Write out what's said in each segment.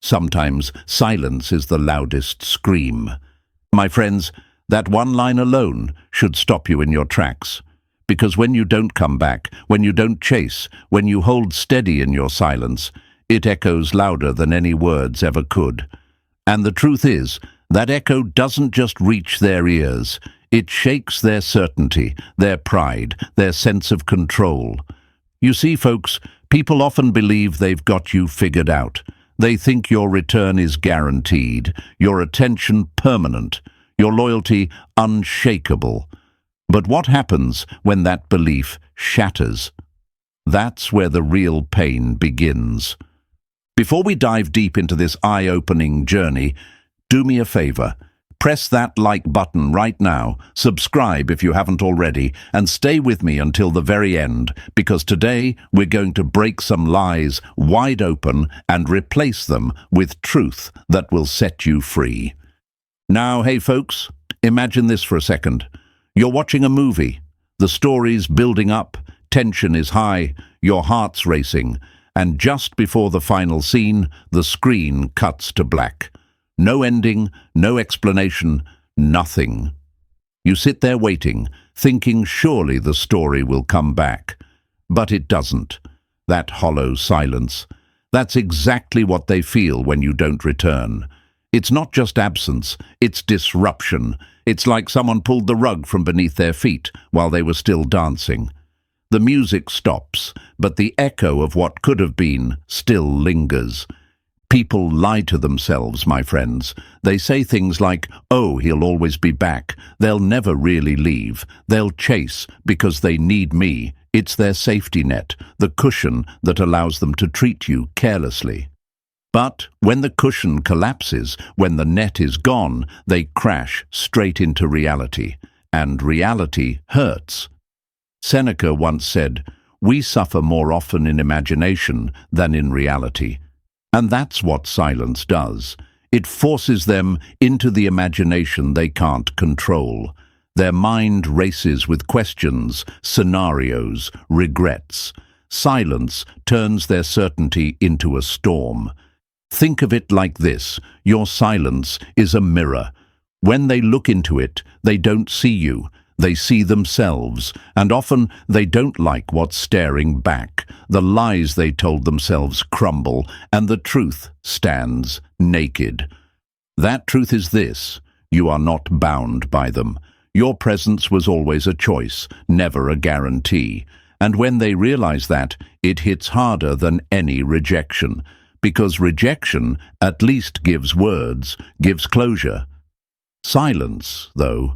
Sometimes silence is the loudest scream. My friends, that one line alone should stop you in your tracks. Because when you don't come back, when you don't chase, when you hold steady in your silence, it echoes louder than any words ever could. And the truth is, that echo doesn't just reach their ears. It shakes their certainty, their pride, their sense of control. You see, folks, people often believe they've got you figured out. They think your return is guaranteed, your attention permanent, your loyalty unshakable. But what happens when that belief shatters? That's where the real pain begins. Before we dive deep into this eye-opening journey, do me a favor. Press that like button right now, subscribe if you haven't already, and stay with me until the very end, because today we're going to break some lies wide open and replace them with truth that will set you free. Now, hey folks, imagine this for a second. You're watching a movie. The story's building up, tension is high, your heart's racing, and just before the final scene, the screen cuts to black. No ending, no explanation, nothing. You sit there waiting, thinking surely the story will come back. But it doesn't. That hollow silence. That's exactly what they feel when you don't return. It's not just absence, it's disruption. It's like someone pulled the rug from beneath their feet while they were still dancing. The music stops, but the echo of what could have been still lingers. People lie to themselves, my friends. They say things like, "Oh, he'll always be back. They'll never really leave. They'll chase because they need me." It's their safety net, the cushion that allows them to treat you carelessly. But when the cushion collapses, when the net is gone, they crash straight into reality. And reality hurts. Seneca once said, "We suffer more often in imagination than in reality." And that's what silence does. It forces them into the imagination they can't control. Their mind races with questions, scenarios, regrets. Silence turns their certainty into a storm. Think of it like this: your silence is a mirror. When they look into it, they don't see you. They see themselves, and often they don't like what's staring back. The lies they told themselves crumble, and the truth stands naked. That truth is this: you are not bound by them. Your presence was always a choice, never a guarantee. And when they realize that, it hits harder than any rejection. Because rejection at least gives words, gives closure. Silence, though,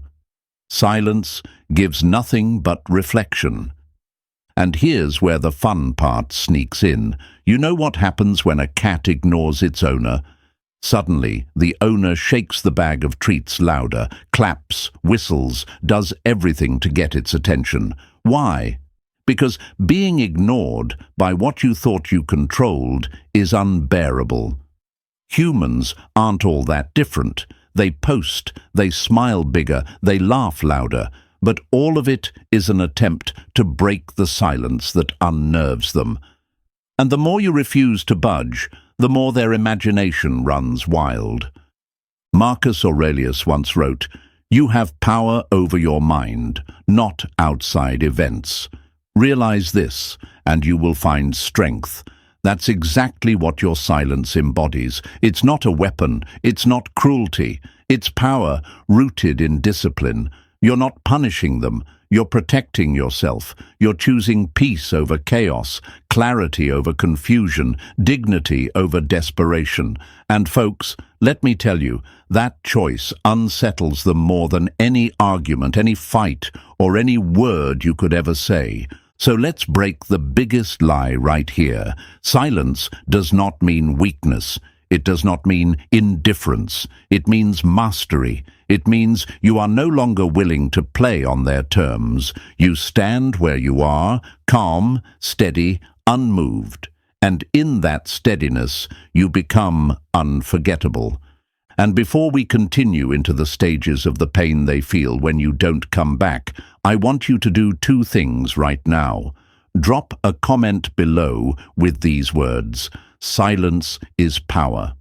silence gives nothing but reflection. And here's where the fun part sneaks in. You know what happens when a cat ignores its owner? Suddenly, the owner shakes the bag of treats louder, claps, whistles, does everything to get its attention. Why? Because being ignored by what you thought you controlled is unbearable. Humans aren't all that different. They post, they smile bigger, they laugh louder, but all of it is an attempt to break the silence that unnerves them. And the more you refuse to budge, the more their imagination runs wild. Marcus Aurelius once wrote, "You have power over your mind, not outside events. Realize this, and you will find strength." That's exactly what your silence embodies. It's not a weapon, it's not cruelty, it's power rooted in discipline. You're not punishing them, you're protecting yourself. You're choosing peace over chaos, clarity over confusion, dignity over desperation. And folks, let me tell you, that choice unsettles them more than any argument, any fight, or any word you could ever say. So let's break the biggest lie right here. Silence does not mean weakness. It does not mean indifference. It means mastery. It means you are no longer willing to play on their terms. You stand where you are, calm, steady, unmoved. And in that steadiness, you become unforgettable. And before we continue into the stages of the pain they feel when you don't come back, I want you to do two things right now. Drop a comment below with these words: "Silence is power."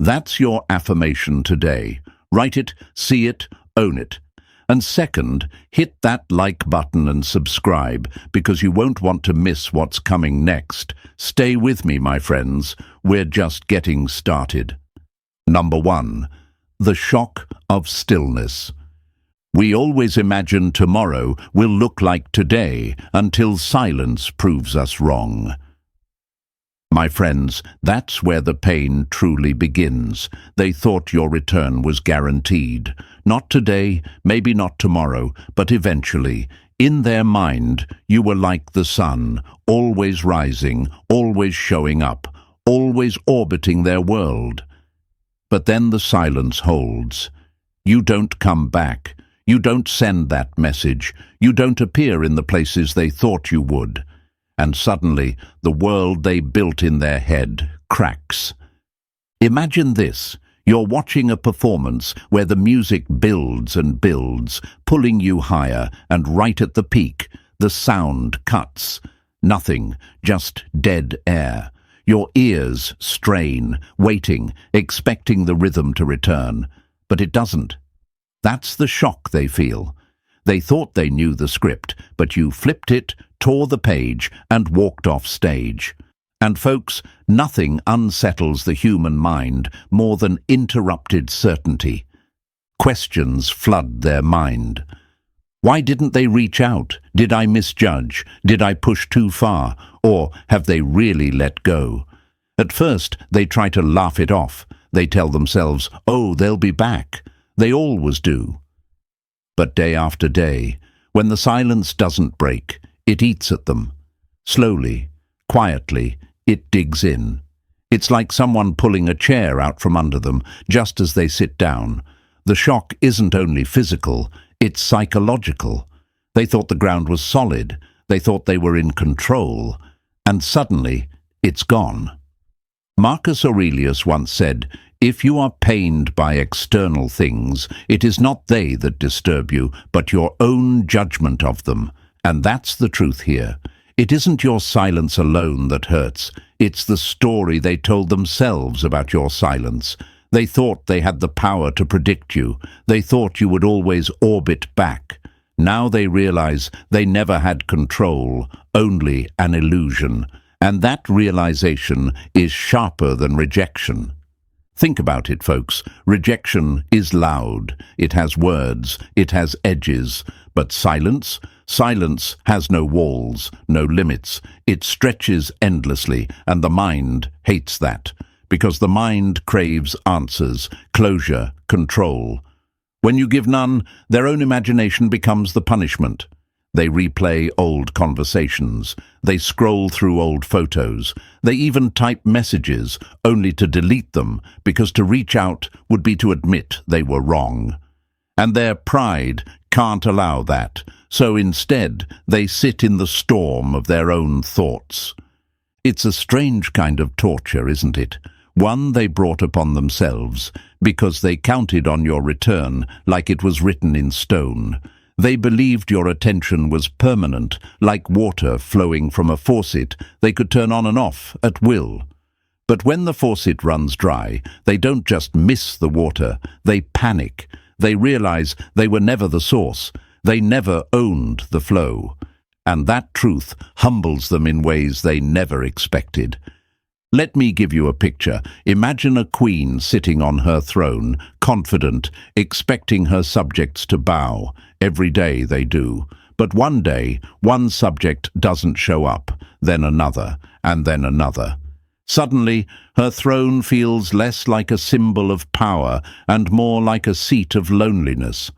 That's your affirmation today. Write it, see it, own it. And second, hit that like button and subscribe, because you won't want to miss what's coming next. Stay with me, my friends. We're just getting started. Number 1. The shock of stillness. We always imagine tomorrow will look like today until silence proves us wrong. My friends, that's where the pain truly begins. They thought your return was guaranteed. Not today, maybe not tomorrow, but eventually. In their mind, you were like the sun, always rising, always showing up, always orbiting their world. But then the silence holds. You don't come back. You don't send that message. You don't appear in the places they thought you would. And suddenly, the world they built in their head cracks. Imagine this. You're watching a performance where the music builds and builds, pulling you higher, and right at the peak, the sound cuts. Nothing, just dead air. Your ears strain, waiting, expecting the rhythm to return. But it doesn't. That's the shock they feel. They thought they knew the script, but you flipped it, tore the page, and walked off stage. And folks, nothing unsettles the human mind more than interrupted certainty. Questions flood their mind. Why didn't they reach out? Did I misjudge? Did I push too far? Or have they really let go? At first, they try to laugh it off. They tell themselves, oh, they'll be back. They always do. But day after day, when the silence doesn't break, it eats at them. Slowly, quietly, it digs in. It's like someone pulling a chair out from under them just as they sit down. The shock isn't only physical, it's psychological. They thought the ground was solid. They thought they were in control. And suddenly, it's gone. Marcus Aurelius once said, if you are pained by external things, it is not they that disturb you, but your own judgment of them. And that's the truth here. It isn't your silence alone that hurts. It's the story they told themselves about your silence. They thought they had the power to predict you. They thought you would always orbit back. Now they realize they never had control, only an illusion. And that realization is sharper than rejection. Think about it, folks. Rejection is loud. It has words. It has edges. But silence? Silence has no walls, no limits. It stretches endlessly, and the mind hates that. Because the mind craves answers, closure, control. When you give none, their own imagination becomes the punishment. They replay old conversations. They scroll through old photos. They even type messages, only to delete them, because to reach out would be to admit they were wrong. And their pride can't allow that, so instead they sit in the storm of their own thoughts. It's a strange kind of torture, isn't it? One they brought upon themselves, because they counted on your return like it was written in stone. They believed your attention was permanent, like water flowing from a faucet they could turn on and off at will. But when the faucet runs dry, they don't just miss the water, they panic. They realize they were never the source. They never owned the flow. And that truth humbles them in ways they never expected. Let me give you a picture. Imagine a queen sitting on her throne, confident, expecting her subjects to bow. Every day they do. But one day, one subject doesn't show up, then another, and then another. Suddenly, her throne feels less like a symbol of power and more like a seat of loneliness.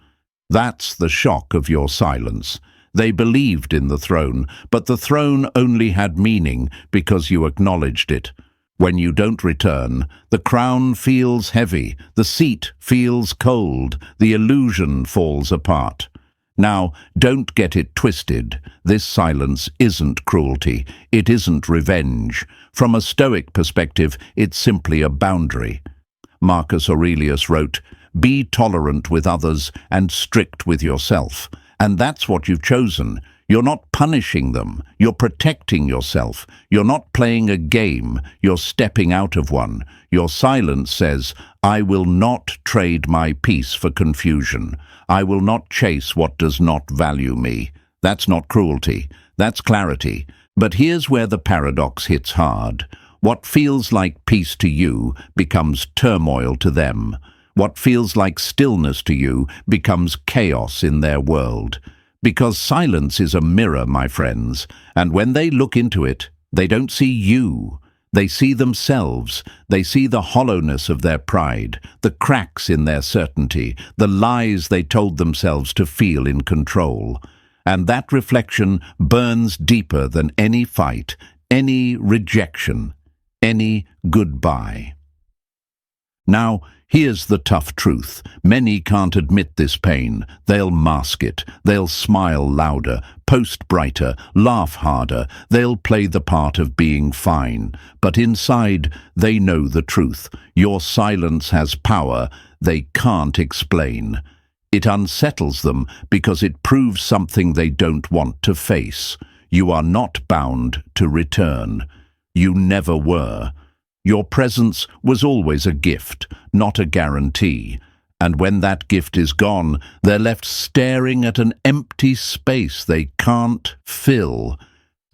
That's the shock of your silence. They believed in the throne, but the throne only had meaning because you acknowledged it. When you don't return, the crown feels heavy, the seat feels cold, the illusion falls apart. Now, don't get it twisted. This silence isn't cruelty. It isn't revenge. From a Stoic perspective, it's simply a boundary. Marcus Aurelius wrote, "Be tolerant with others and strict with yourself." And that's what you've chosen. You're not punishing them. You're protecting yourself. You're not playing a game. You're stepping out of one. Your silence says, I will not trade my peace for confusion. I will not chase what does not value me. That's not cruelty. That's clarity. But here's where the paradox hits hard. What feels like peace to you becomes turmoil to them. What feels like stillness to you becomes chaos in their world. Because silence is a mirror, my friends, and when they look into it, they don't see you. They see themselves. They see the hollowness of their pride, the cracks in their certainty, the lies they told themselves to feel in control. And that reflection burns deeper than any fight, any rejection, any goodbye. Now, here's the tough truth. Many can't admit this pain. They'll mask it. They'll smile louder, post brighter, laugh harder. They'll play the part of being fine. But inside, they know the truth. Your silence has power they can't explain. It unsettles them because it proves something they don't want to face. You are not bound to return. You never were. Your presence was always a gift, not a guarantee. And when that gift is gone, they're left staring at an empty space they can't fill.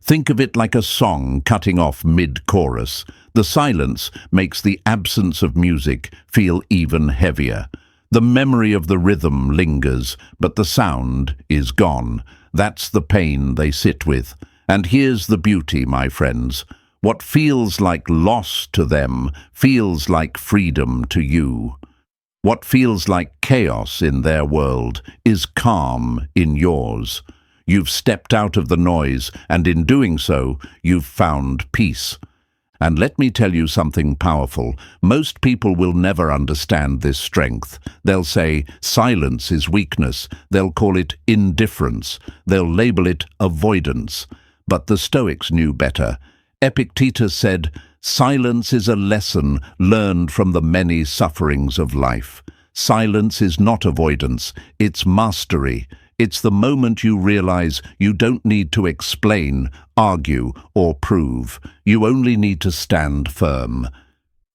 Think of it like a song cutting off mid-chorus. The silence makes the absence of music feel even heavier. The memory of the rhythm lingers, but the sound is gone. That's the pain they sit with. And here's the beauty, my friends. What feels like loss to them feels like freedom to you. What feels like chaos in their world is calm in yours. You've stepped out of the noise, and in doing so, you've found peace. And let me tell you something powerful. Most people will never understand this strength. They'll say silence is weakness. They'll call it indifference. They'll label it avoidance. But the Stoics knew better. Epictetus said, silence is a lesson learned from the many sufferings of life. Silence is not avoidance, it's mastery. It's the moment you realize you don't need to explain, argue, or prove. You only need to stand firm.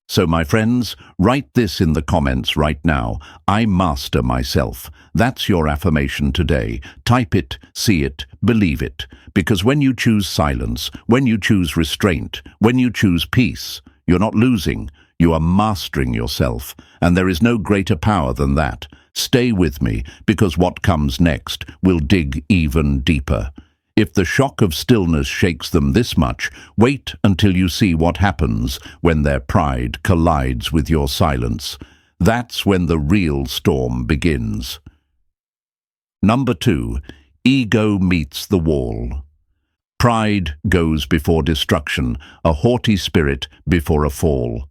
So, my friends, write this in the comments right now. I master myself. That's your affirmation today. Type it, see it, believe it. Because when you choose silence, when you choose restraint, when you choose peace, you're not losing. You are mastering yourself. And there is no greater power than that. Stay with me, because what comes next will dig even deeper. If the shock of stillness shakes them this much, wait until you see what happens when their pride collides with your silence. That's when the real storm begins. Number 2, ego meets the wall. Pride goes before destruction, a haughty spirit before a fall.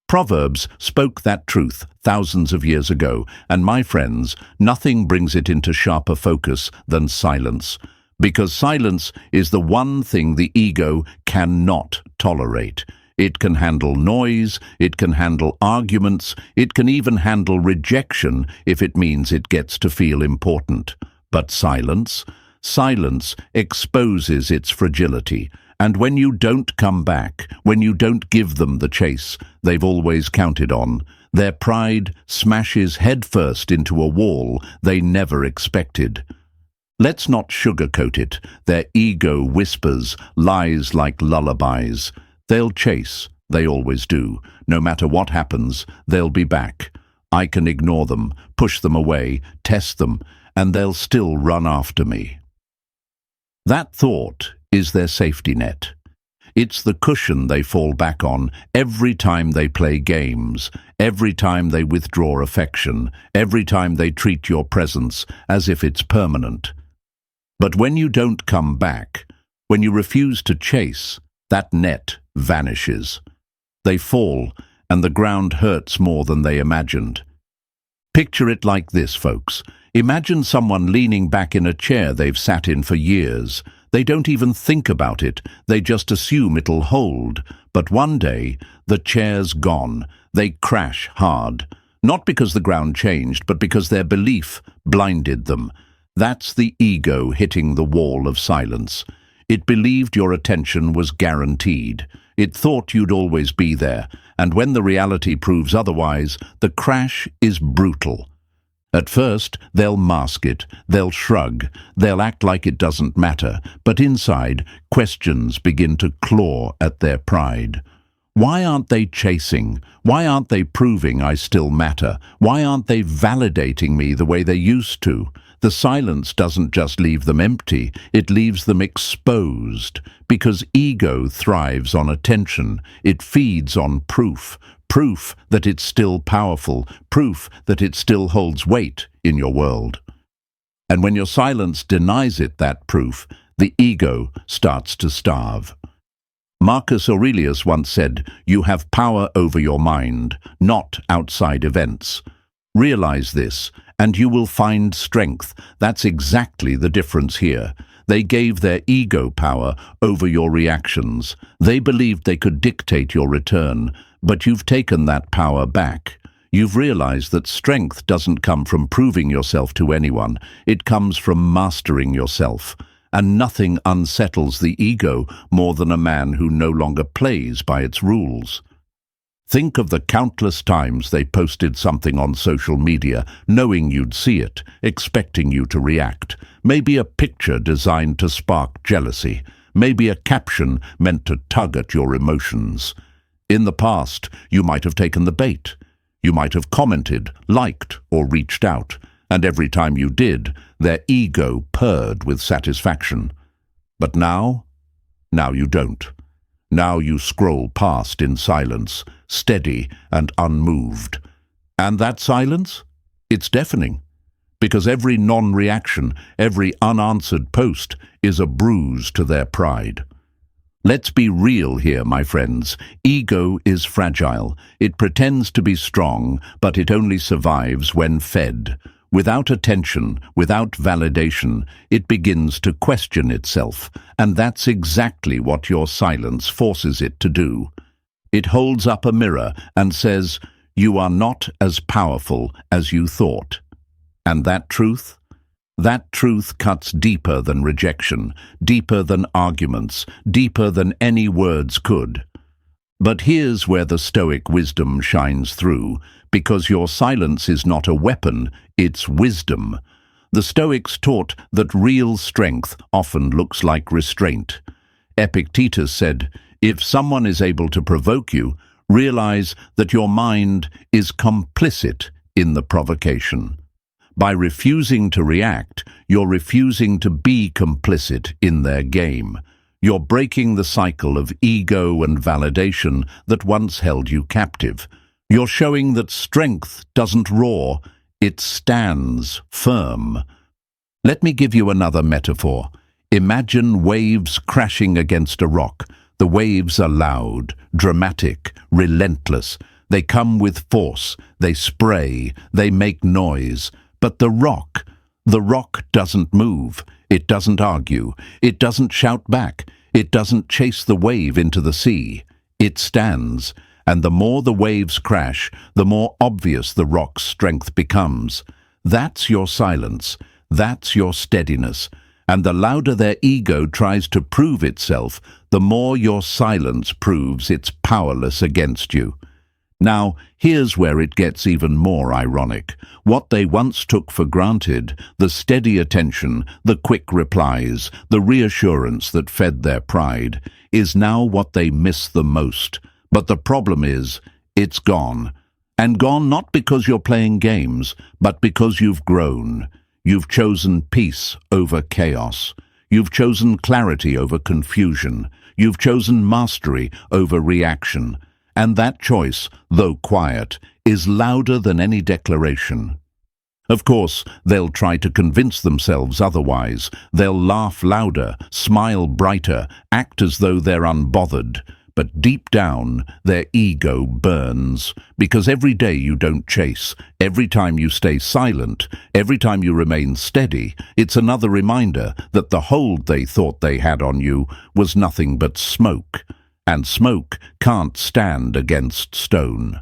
Proverbs spoke that truth thousands of years ago, and my friends, nothing brings it into sharper focus than silence. Because silence is the one thing the ego cannot tolerate. It can handle noise, it can handle arguments, it can even handle rejection if it means it gets to feel important. But silence exposes its fragility. And when you don't come back, when you don't give them the chase they've always counted on, their pride smashes headfirst into a wall they never expected. Let's not sugarcoat it. Their ego whispers lies like lullabies. They'll chase, they always do. No matter what happens, they'll be back. I can ignore them, push them away, test them, and they'll still run after me. That thought is their safety net. It's the cushion they fall back on every time they play games, every time they withdraw affection, every time they treat your presence as if it's permanent. But when you don't come back, when you refuse to chase, that net vanishes. They fall, and the ground hurts more than they imagined. Picture it like this, folks. Imagine someone leaning back in a chair they've sat in for years. They don't even think about it. They just assume it'll hold. But one day, the chair's gone. They crash hard. Not because the ground changed, but because their belief blinded them. That's the ego hitting the wall of silence. It believed your attention was guaranteed. It thought you'd always be there, and when the reality proves otherwise, the crash is brutal. At first, they'll mask it, they'll shrug, they'll act like it doesn't matter, but inside, questions begin to claw at their pride. Why aren't they chasing? Why aren't they proving I still matter? Why aren't they validating me the way they used to? The silence doesn't just leave them empty, it leaves them exposed, because ego thrives on attention, it feeds on proof. Proof that it's still powerful, proof that it still holds weight in your world. And when your silence denies it that proof, the ego starts to starve. Marcus Aurelius once said, "You have power over your mind, not outside events." Realize this, and you will find strength. That's exactly the difference here. They gave their ego power over your reactions. They believed they could dictate your return, but you've taken that power back. You've realized that strength doesn't come from proving yourself to anyone. It comes from mastering yourself. And nothing unsettles the ego more than a man who no longer plays by its rules. Think of the countless times they posted something on social media, knowing you'd see it, expecting you to react. Maybe a picture designed to spark jealousy. Maybe a caption meant to tug at your emotions. In the past, you might have taken the bait. You might have commented, liked, or reached out. And every time you did, their ego purred with satisfaction. But now you don't. Now you scroll past in silence, steady and unmoved. And that silence? It's deafening. Because every non-reaction, every unanswered post is a bruise to their pride. Let's be real here, my friends. Ego is fragile. It pretends to be strong, but it only survives when fed. Without attention, without validation, it begins to question itself, and that's exactly what your silence forces it to do. It holds up a mirror and says, "You are not as powerful as you thought." And that truth? That truth cuts deeper than rejection, deeper than arguments, deeper than any words could. But here's where the Stoic wisdom shines through, because your silence is not a weapon, it's wisdom. The Stoics taught that real strength often looks like restraint. Epictetus said, "If someone is able to provoke you, realize that your mind is complicit in the provocation." By refusing to react, you're refusing to be complicit in their game. You're breaking the cycle of ego and validation that once held you captive. You're showing that strength doesn't roar, it stands firm. Let me give you another metaphor. Imagine waves crashing against a rock. The waves are loud, dramatic, relentless. They come with force, they spray, they make noise. But the rock doesn't move, it doesn't argue, it doesn't shout back, it doesn't chase the wave into the sea. It stands, and the more the waves crash, the more obvious the rock's strength becomes. That's your silence, that's your steadiness, and the louder their ego tries to prove itself, the more your silence proves it's powerless against you. Now, here's where it gets even more ironic. What they once took for granted, the steady attention, the quick replies, the reassurance that fed their pride, is now what they miss the most. But the problem is, it's gone. And gone not because you're playing games, but because you've grown. You've chosen peace over chaos. You've chosen clarity over confusion. You've chosen mastery over reaction. And that choice, though quiet, is louder than any declaration. Of course, they'll try to convince themselves otherwise. They'll laugh louder, smile brighter, act as though they're unbothered. But deep down, their ego burns, because every day you don't chase, every time you stay silent, every time you remain steady, it's another reminder that the hold they thought they had on you was nothing but smoke. And smoke can't stand against stone.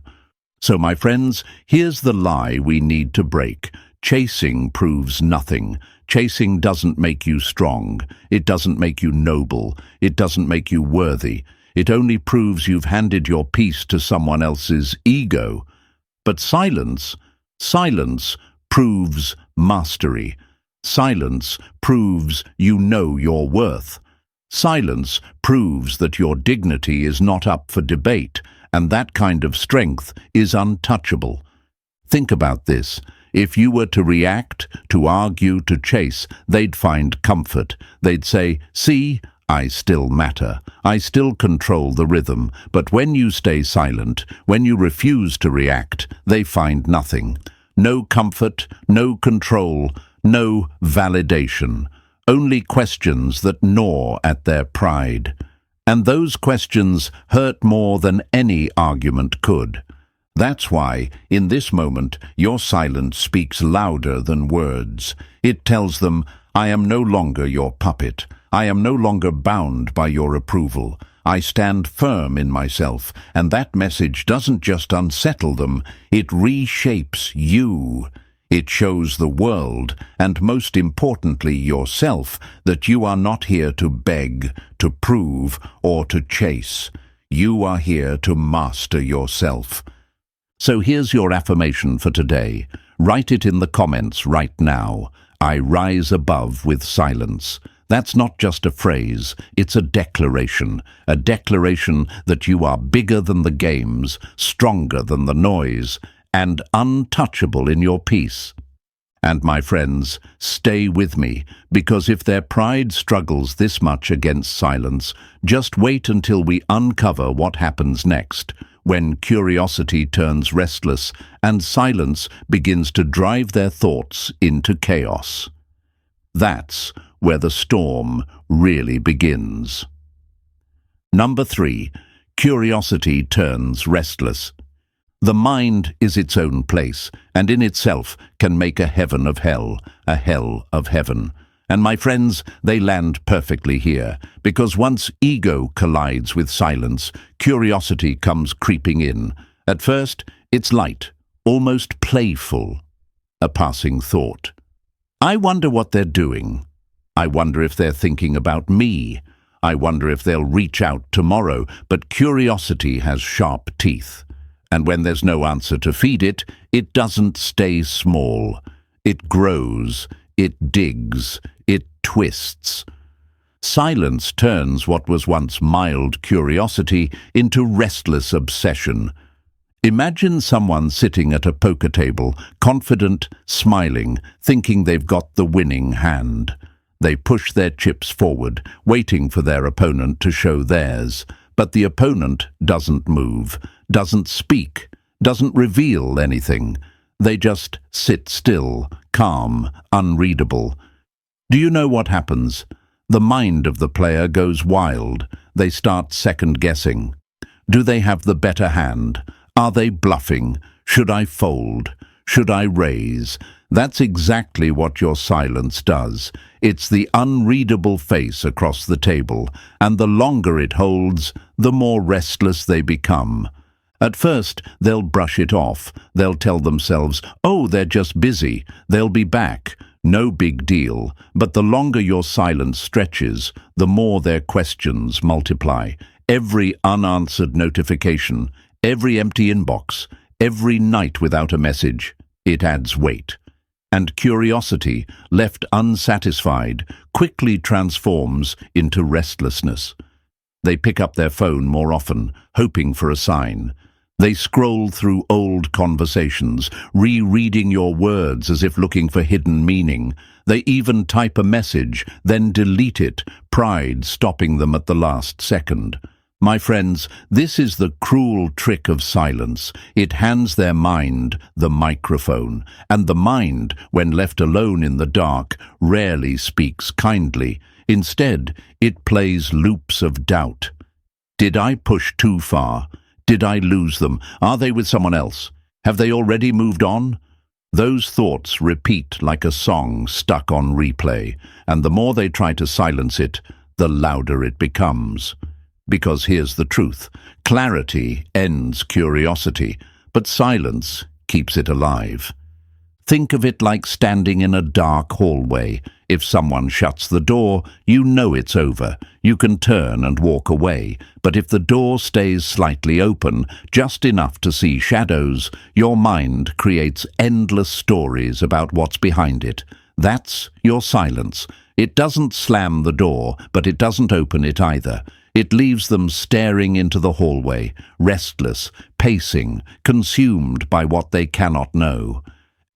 So, my friends, here's the lie we need to break. Chasing proves nothing. Chasing doesn't make you strong. It doesn't make you noble. It doesn't make you worthy. It only proves you've handed your peace to someone else's ego. But silence proves mastery. Silence proves you know your worth. Silence proves that your dignity is not up for debate, and that kind of strength is untouchable. Think about this. If you were to react, to argue, to chase, they'd find comfort. They'd say, "See, I still matter. I still control the rhythm." But when you stay silent, when you refuse to react, they find nothing. No comfort, no control, no validation. Only questions that gnaw at their pride. And those questions hurt more than any argument could. That's why, in this moment, your silence speaks louder than words. It tells them, "I am no longer your puppet. I am no longer bound by your approval. I stand firm in myself." And that message doesn't just unsettle them, it reshapes you. It shows the world, and most importantly yourself, that you are not here to beg, to prove, or to chase. You are here to master yourself. So here's your affirmation for today. Write it in the comments right now. I rise above with silence. That's not just a phrase, it's a declaration that you are bigger than the games, stronger than the noise, and untouchable in your peace. And my friends, stay with me, because if their pride struggles this much against silence, just wait until we uncover what happens next, when curiosity turns restless and silence begins to drive their thoughts into chaos. That's where the storm really begins. Number 3, curiosity turns restless. The mind is its own place, and in itself can make a heaven of hell, a hell of heaven. And my friends, they land perfectly here, because once ego collides with silence, curiosity comes creeping in. At first, it's light, almost playful, a passing thought. I wonder what they're doing. I wonder if they're thinking about me. I wonder if they'll reach out tomorrow. But curiosity has sharp teeth. And when there's no answer to feed it, it doesn't stay small. It grows, it digs, it twists. Silence turns what was once mild curiosity into restless obsession. Imagine someone sitting at a poker table, confident, smiling, thinking they've got the winning hand. They push their chips forward, waiting for their opponent to show theirs. But the opponent doesn't move, doesn't speak, doesn't reveal anything. They just sit still, calm, unreadable. Do you know what happens? The mind of the player goes wild. They start second-guessing. Do they have the better hand? Are they bluffing? Should I fold? Should I raise? That's exactly what your silence does. It's the unreadable face across the table, and the longer it holds, the more restless they become. At first, they'll brush it off. They'll tell themselves, "Oh, they're just busy. They'll be back. No big deal." But the longer your silence stretches, the more their questions multiply. Every unanswered notification, every empty inbox, every night without a message, it adds weight. And curiosity, left unsatisfied, quickly transforms into restlessness. They pick up their phone more often, hoping for a sign. They scroll through old conversations, rereading your words as if looking for hidden meaning. They even type a message, then delete it, pride stopping them at the last second. My friends, this is the cruel trick of silence. It hands their mind the microphone, and the mind, when left alone in the dark, rarely speaks kindly. Instead, it plays loops of doubt. Did I push too far? Did I lose them? Are they with someone else? Have they already moved on? Those thoughts repeat like a song stuck on replay, and the more they try to silence it, the louder it becomes. Because here's the truth. Clarity ends curiosity, but silence keeps it alive. Think of it like standing in a dark hallway. If someone shuts the door, you know it's over. You can turn and walk away. But if the door stays slightly open, just enough to see shadows, your mind creates endless stories about what's behind it. That's your silence. It doesn't slam the door, but it doesn't open it either. It leaves them staring into the hallway, restless, pacing, consumed by what they cannot know.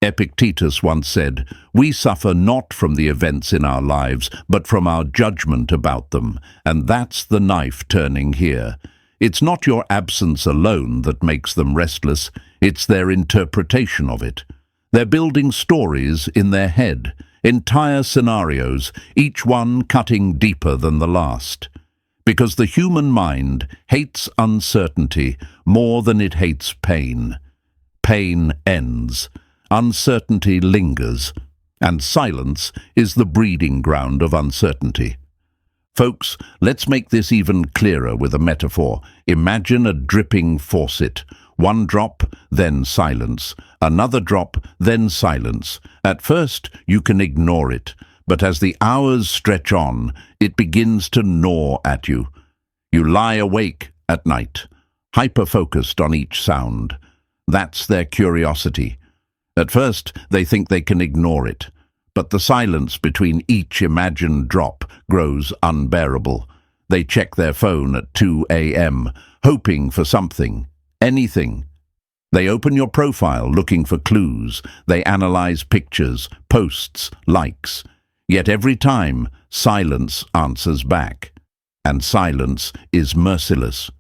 Epictetus once said, "We suffer not from the events in our lives, but from our judgment about them." And that's the knife turning here. It's not your absence alone that makes them restless, it's their interpretation of it. They're building stories in their head, entire scenarios, each one cutting deeper than the last. Because the human mind hates uncertainty more than it hates pain. Pain ends. Uncertainty lingers, and silence is the breeding ground of uncertainty. Folks, let's make this even clearer with a metaphor. Imagine a dripping faucet. One drop, then silence. Another drop, then silence. At first, you can ignore it, but as the hours stretch on, it begins to gnaw at you. You lie awake at night, hyper-focused on each sound. That's their curiosity. At first, they think they can ignore it, but the silence between each imagined drop grows unbearable. They check their phone at 2 a.m., hoping for something, anything. They open your profile looking for clues. They analyze pictures, posts, likes. Yet every time, silence answers back. And silence is merciless.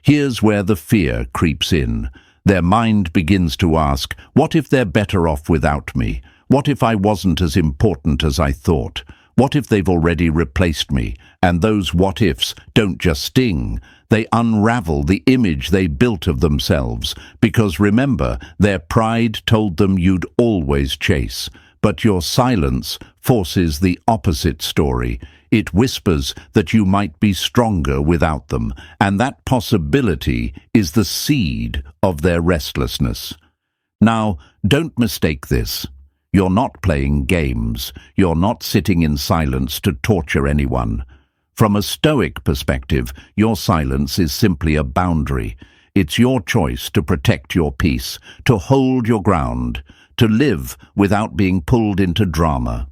Here's where the fear creeps in. Their mind begins to ask, what if they're better off without me? What if I wasn't as important as I thought? What if they've already replaced me? And those what-ifs don't just sting. They unravel the image they built of themselves. Because remember, their pride told them you'd always chase. But your silence forces the opposite story. It whispers that you might be stronger without them, and that possibility is the seed of their restlessness. Now, don't mistake this. You're not playing games. You're not sitting in silence to torture anyone. From a Stoic perspective, your silence is simply a boundary. It's your choice to protect your peace, to hold your ground, to live without being pulled into drama.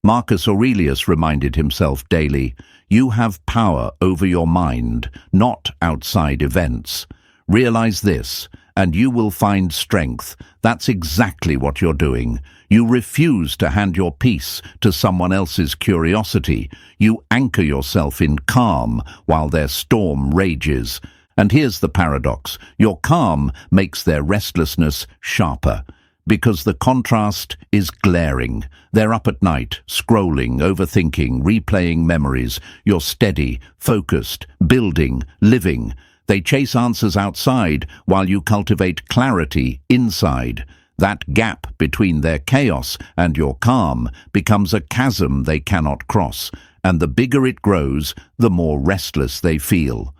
Marcus Aurelius reminded himself daily, you have power over your mind, not outside events. Realize this, and you will find strength. That's exactly what you're doing. You refuse to hand your peace to someone else's curiosity. You anchor yourself in calm while their storm rages. And here's the paradox. Your calm makes their restlessness sharper. Because the contrast is glaring. They're up at night, scrolling, overthinking, replaying memories. You're steady, focused, building, living. They chase answers outside while you cultivate clarity inside. That gap between their chaos and your calm becomes a chasm they cannot cross, and the bigger it grows, the more restless they feel.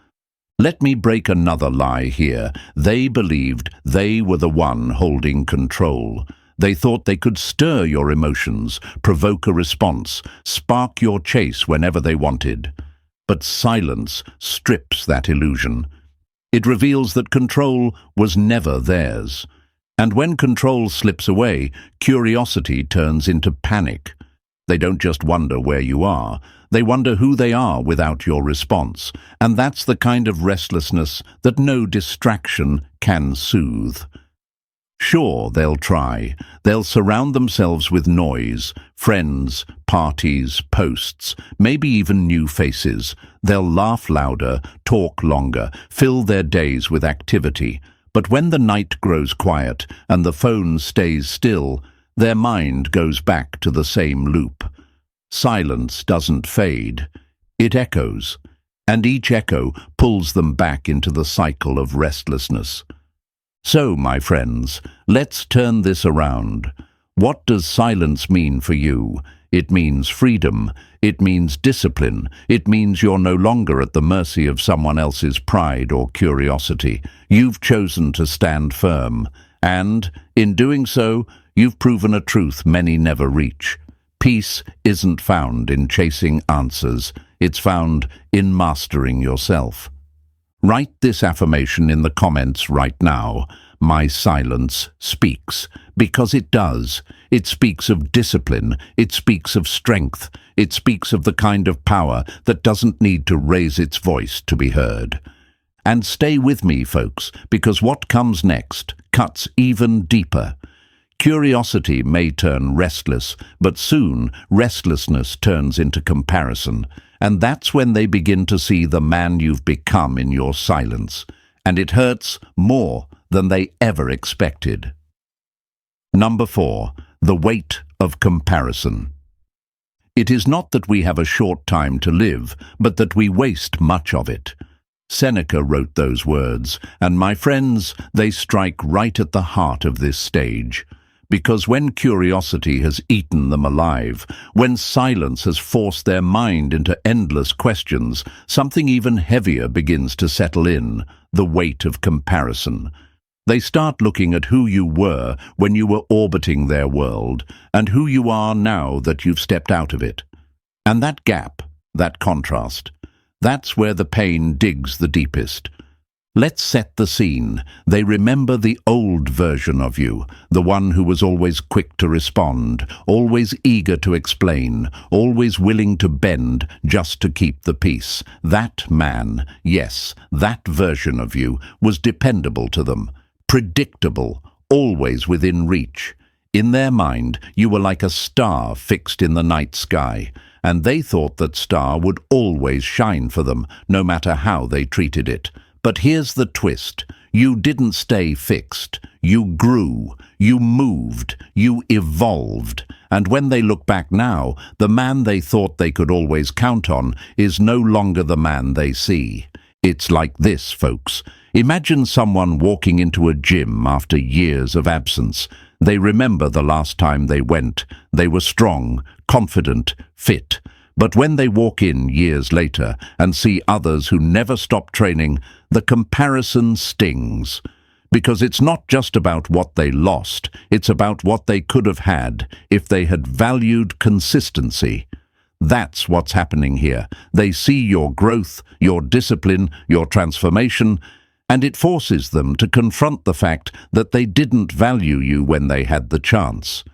Let me break another lie here. They believed they were the one holding control. They thought they could stir your emotions, provoke a response, spark your chase whenever they wanted. But silence strips that illusion. It reveals that control was never theirs. And when control slips away, curiosity turns into panic. They don't just wonder where you are. They wonder who they are without your response. And that's the kind of restlessness that no distraction can soothe. Sure, they'll try. They'll surround themselves with noise, friends, parties, posts, maybe even new faces. They'll laugh louder, talk longer, fill their days with activity. But when the night grows quiet and the phone stays still, their mind goes back to the same loop. Silence doesn't fade. It echoes, and each echo pulls them back into the cycle of restlessness. So, my friends, let's turn this around. What does silence mean for you? It means freedom. It means discipline. It means you're no longer at the mercy of someone else's pride or curiosity. You've chosen to stand firm. And, in doing so, you've proven a truth many never reach. Peace isn't found in chasing answers, it's found in mastering yourself. Write this affirmation in the comments right now. My silence speaks, because it does. It speaks of discipline, it speaks of strength, it speaks of the kind of power that doesn't need to raise its voice to be heard. And stay with me, folks, because what comes next cuts even deeper. Curiosity may turn restless, but soon restlessness turns into comparison, and that's when they begin to see the man you've become in your silence, and it hurts more than they ever expected. Number 4. The weight of comparison. It is not that we have a short time to live, but that we waste much of it. Seneca wrote those words, and my friends, they strike right at the heart of this stage. Because when curiosity has eaten them alive, when silence has forced their mind into endless questions, something even heavier begins to settle in, the weight of comparison. They start looking at who you were when you were orbiting their world, and who you are now that you've stepped out of it. And that gap, that contrast, that's where the pain digs the deepest. Let's set the scene. They remember the old version of you, the one who was always quick to respond, always eager to explain, always willing to bend just to keep the peace. That man, yes, that version of you, was dependable to them, predictable, always within reach. In their mind, you were like a star fixed in the night sky, and they thought that star would always shine for them, no matter how they treated it. But here's the twist. You didn't stay fixed. You grew, you moved, you evolved. And when they look back now, the man they thought they could always count on is no longer the man they see. It's like this, folks. Imagine someone walking into a gym after years of absence. They remember the last time they went. They were strong, confident, fit. But when they walk in years later and see others who never stopped training, the comparison stings. Because it's not just about what they lost, it's about what they could have had if they had valued consistency. That's what's happening here. They see your growth, your discipline, your transformation, and it forces them to confront the fact that they didn't value you when they had the chance.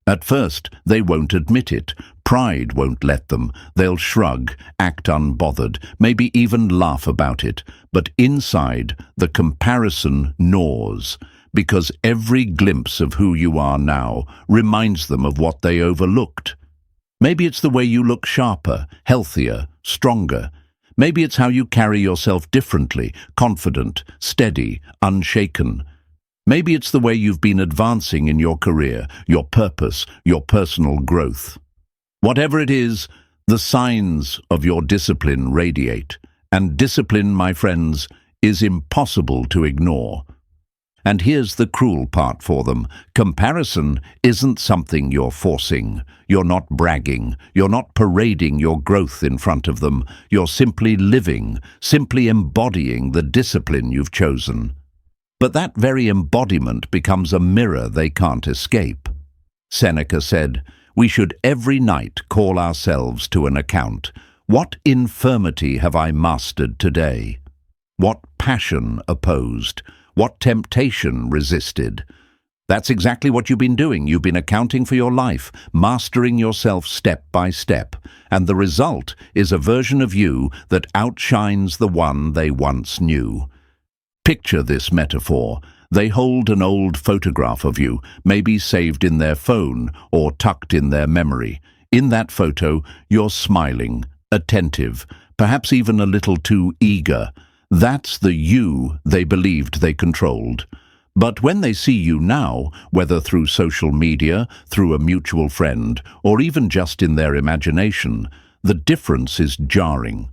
At first, they won't admit it. Pride won't let them. They'll shrug, act unbothered, maybe even laugh about it. But inside, the comparison gnaws, because every glimpse of who you are now reminds them of what they overlooked. Maybe it's the way you look sharper, healthier, stronger. Maybe it's how you carry yourself differently, confident, steady, unshaken. Maybe it's the way you've been advancing in your career, your purpose, your personal growth. Whatever it is, the signs of your discipline radiate. And discipline, my friends, is impossible to ignore. And here's the cruel part for them. Comparison isn't something you're forcing. You're not bragging. You're not parading your growth in front of them. You're simply living, simply embodying the discipline you've chosen. But that very embodiment becomes a mirror they can't escape. Seneca said, "We should every night call ourselves to an account. What infirmity have I mastered today? What passion opposed? What temptation resisted?" That's exactly what you've been doing. You've been accounting for your life, mastering yourself step by step. And the result is a version of you that outshines the one they once knew. Picture this metaphor. They hold an old photograph of you, maybe saved in their phone or tucked in their memory. In that photo, you're smiling, attentive, perhaps even a little too eager. That's the you they believed they controlled. But when they see you now, whether through social media, through a mutual friend, or even just in their imagination, the difference is jarring.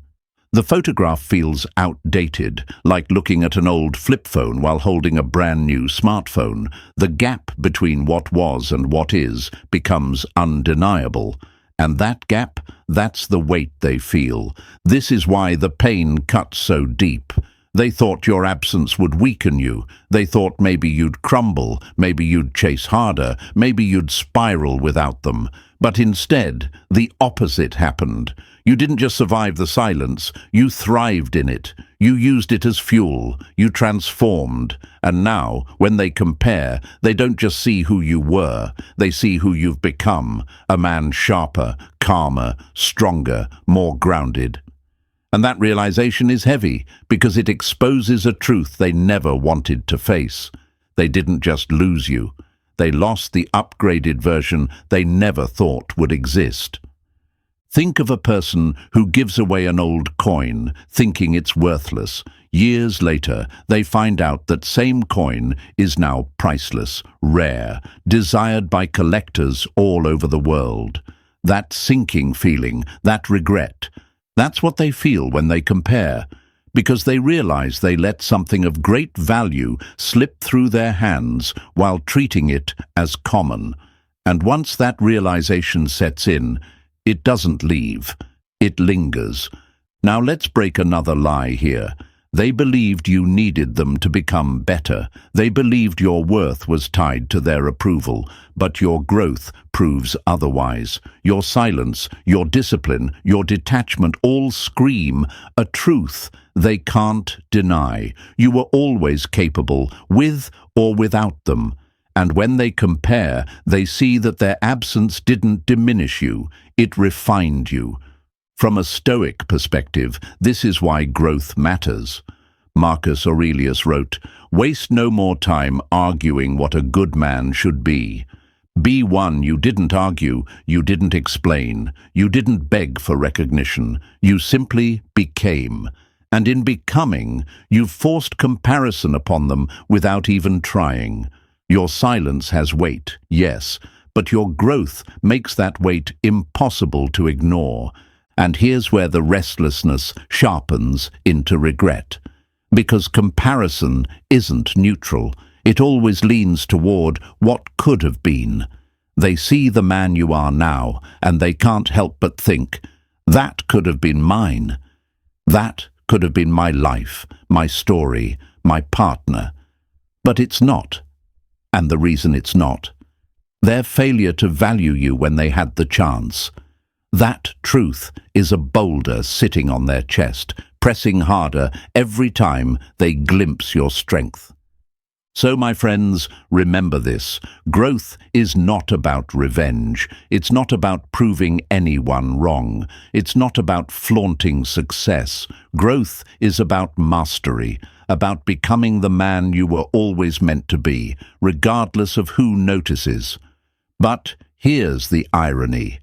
The photograph feels outdated, like looking at an old flip phone while holding a brand new smartphone. The gap between what was and what is becomes undeniable. And that gap, that's the weight they feel. This is why the pain cuts so deep. They thought your absence would weaken you. They thought maybe you'd crumble, maybe you'd chase harder, maybe you'd spiral without them. But instead, the opposite happened. You didn't just survive the silence, you thrived in it. You used it as fuel, you transformed. And now, when they compare, they don't just see who you were, they see who you've become, a man sharper, calmer, stronger, more grounded. And that realization is heavy because it exposes a truth they never wanted to face. They didn't just lose you. They lost the upgraded version they never thought would exist. Think of a person who gives away an old coin, thinking it's worthless. Years later, they find out that same coin is now priceless, rare, desired by collectors all over the world. That sinking feeling, that regret, that's what they feel when they compare, because they realize they let something of great value slip through their hands while treating it as common. And once that realization sets in, it doesn't leave. It lingers. Now let's break another lie here. They believed you needed them to become better. They believed your worth was tied to their approval, but your growth proves otherwise. Your silence, your discipline, your detachment all scream a truth they can't deny. You were always capable, with or without them. And when they compare, they see that their absence didn't diminish you, it refined you. From a Stoic perspective, this is why growth matters. Marcus Aurelius wrote, "Waste no more time arguing what a good man should be. Be one you didn't argue, you didn't explain, you didn't beg for recognition, you simply became. And in becoming, you've forced comparison upon them without even trying. Your silence has weight, yes, but your growth makes that weight impossible to ignore. And here's where the restlessness sharpens into regret. Because comparison isn't neutral. It always leans toward what could have been. They see the man you are now, and they can't help but think, that could have been mine. That could have been my life, my story, my partner. But it's not. And the reason it's not, their failure to value you when they had the chance. That truth is a boulder sitting on their chest, pressing harder every time they glimpse your strength. So, my friends, remember this. Growth is not about revenge. It's not about proving anyone wrong. It's not about flaunting success. Growth is about mastery, about becoming the man you were always meant to be, regardless of who notices. But here's the irony.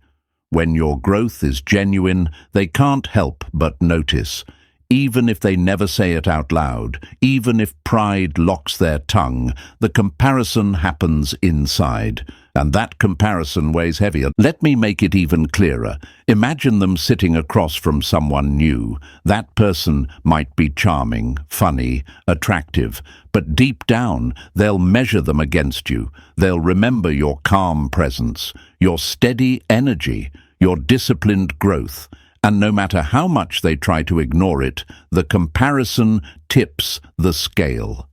When your growth is genuine, they can't help but notice. Even if they never say it out loud, even if pride locks their tongue, the comparison happens inside. And that comparison weighs heavier. Let me make it even clearer. Imagine them sitting across from someone new. That person might be charming, funny, attractive, but deep down, they'll measure them against you. They'll remember your calm presence, your steady energy, your disciplined growth. And no matter how much they try to ignore it, the comparison tips the scale.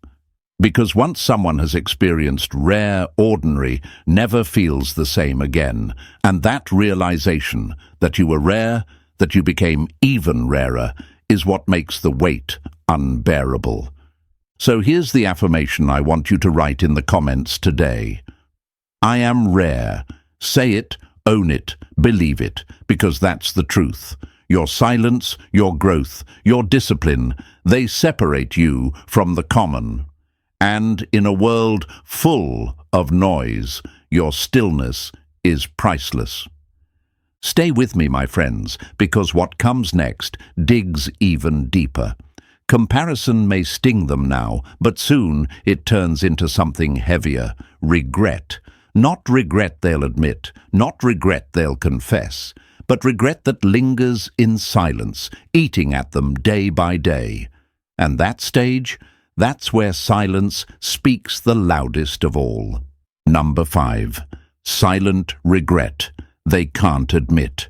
Because once someone has experienced rare, ordinary, never feels the same again. And that realization, that you were rare, that you became even rarer, is what makes the weight unbearable. So here's the affirmation I want you to write in the comments today. I am rare. Say it, own it, believe it, because that's the truth. Your silence, your growth, your discipline, they separate you from the common. And in a world full of noise, your stillness is priceless. Stay with me, my friends, because what comes next digs even deeper. Comparison may sting them now, but soon it turns into something heavier, regret. Not regret they'll admit, not regret they'll confess, but regret that lingers in silence, eating at them day by day. And that stage, that's where silence speaks the loudest of all. Number 5. Silent regret they can't admit.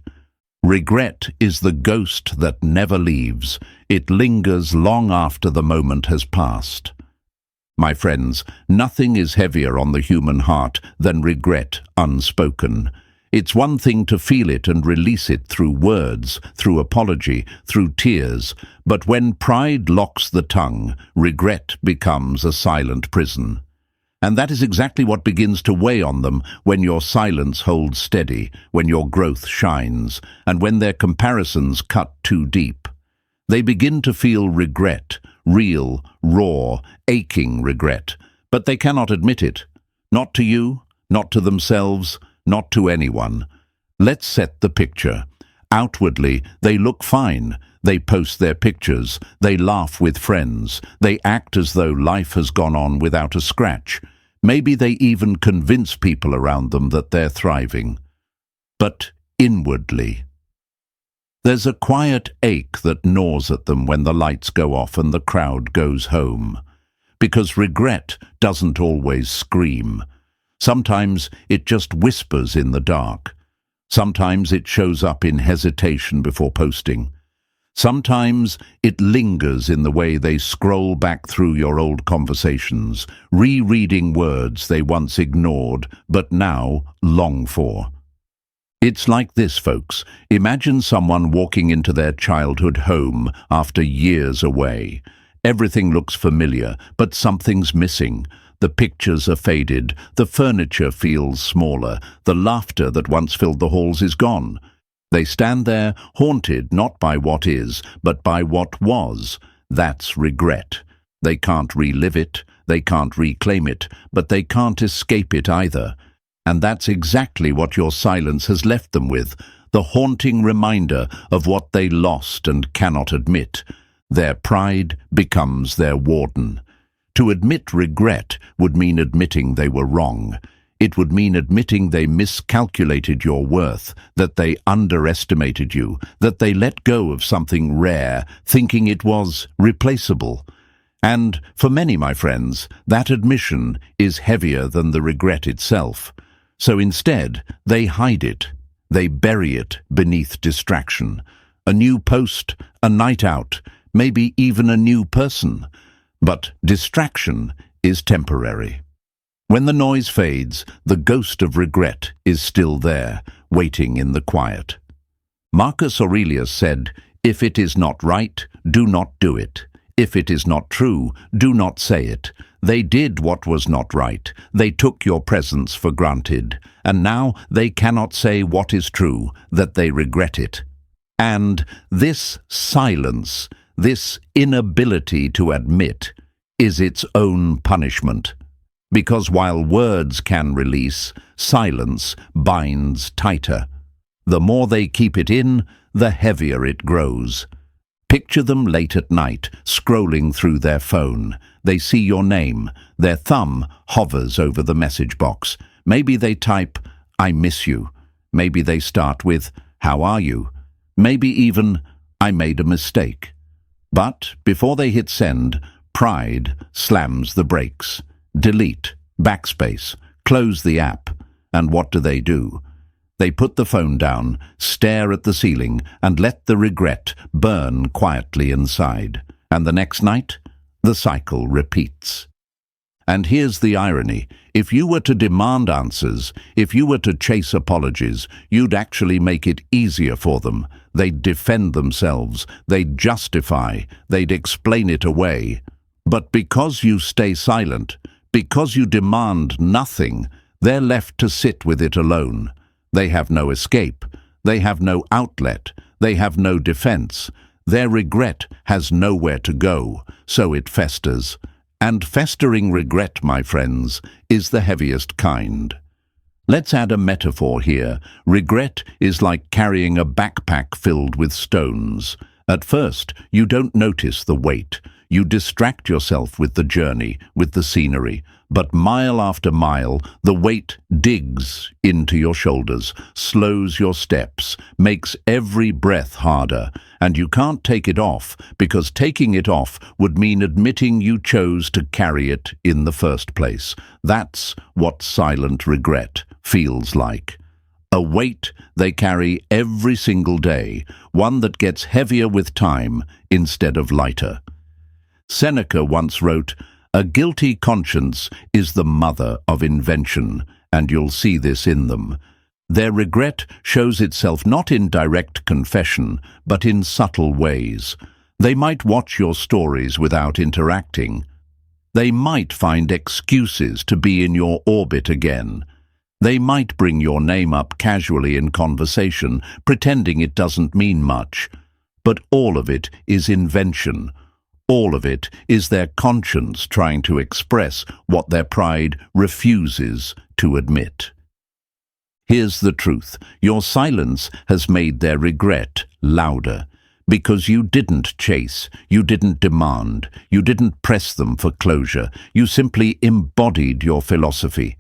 Regret is the ghost that never leaves. It lingers long after the moment has passed. My friends, nothing is heavier on the human heart than regret unspoken. It's one thing to feel it and release it through words, through apology, through tears, but when pride locks the tongue, regret becomes a silent prison. And that is exactly what begins to weigh on them when your silence holds steady, when your growth shines, and when their comparisons cut too deep. They begin to feel regret, real, raw, aching regret, but they cannot admit it. Not to you, not to themselves, not to anyone. Let's set the picture. Outwardly, they look fine. They post their pictures. They laugh with friends. They act as though life has gone on without a scratch. Maybe they even convince people around them that they're thriving. But inwardly, there's a quiet ache that gnaws at them when the lights go off and the crowd goes home. Because regret doesn't always scream. Sometimes it just whispers in the dark. Sometimes it shows up in hesitation before posting. Sometimes it lingers in the way they scroll back through your old conversations, rereading words they once ignored but now long for. It's like this, folks. Imagine someone walking into their childhood home after years away. Everything looks familiar, but something's missing. The pictures are faded, the furniture feels smaller, the laughter that once filled the halls is gone. They stand there, haunted not by what is, but by what was. That's regret. They can't relive it, they can't reclaim it, but they can't escape it either. And that's exactly what your silence has left them with, the haunting reminder of what they lost and cannot admit. Their pride becomes their warden. To admit regret would mean admitting they were wrong. It would mean admitting they miscalculated your worth, that they underestimated you, that they let go of something rare, thinking it was replaceable. And for many, my friends, that admission is heavier than the regret itself. So instead, they hide it. They bury it beneath distraction. A new post, a night out, maybe even a new person. But distraction is temporary. When the noise fades, the ghost of regret is still there, waiting in the quiet. Marcus Aurelius said, "If it is not right, do not do it. If it is not true, do not say it. They did what was not right. They took your presence for granted. And now they cannot say what is true, that they regret it." And this silence, this inability to admit, is its own punishment. Because while words can release, silence binds tighter. The more they keep it in, the heavier it grows. Picture them late at night, scrolling through their phone. They see your name. Their thumb hovers over the message box. Maybe they type, "I miss you." Maybe they start with, "How are you?" Maybe even, "I made a mistake." But before they hit send, pride slams the brakes. Delete, backspace, close the app. And what do? They put the phone down, stare at the ceiling, and let the regret burn quietly inside. And the next night, the cycle repeats. And here's the irony. If you were to demand answers, if you were to chase apologies, you'd actually make it easier for them. They'd defend themselves, they'd justify, they'd explain it away. But because you stay silent, because you demand nothing, they're left to sit with it alone. They have no escape. They have no outlet. They have no defense. Their regret has nowhere to go, so it festers. And festering regret, my friends, is the heaviest kind. Let's add a metaphor here. Regret is like carrying a backpack filled with stones. At first, you don't notice the weight. You distract yourself with the journey, with the scenery. But mile after mile, the weight digs into your shoulders, slows your steps, makes every breath harder. And you can't take it off, because taking it off would mean admitting you chose to carry it in the first place. That's what silent regret feels like. A weight they carry every single day, one that gets heavier with time instead of lighter. Seneca once wrote, "A guilty conscience is the mother of invention," and you'll see this in them. Their regret shows itself not in direct confession, but in subtle ways. They might watch your stories without interacting. They might find excuses to be in your orbit again. They might bring your name up casually in conversation, pretending it doesn't mean much. But all of it is invention. All of it is their conscience trying to express what their pride refuses to admit. Here's the truth. Your silence has made their regret louder. Because you didn't chase, you didn't demand, you didn't press them for closure. You simply embodied your philosophy.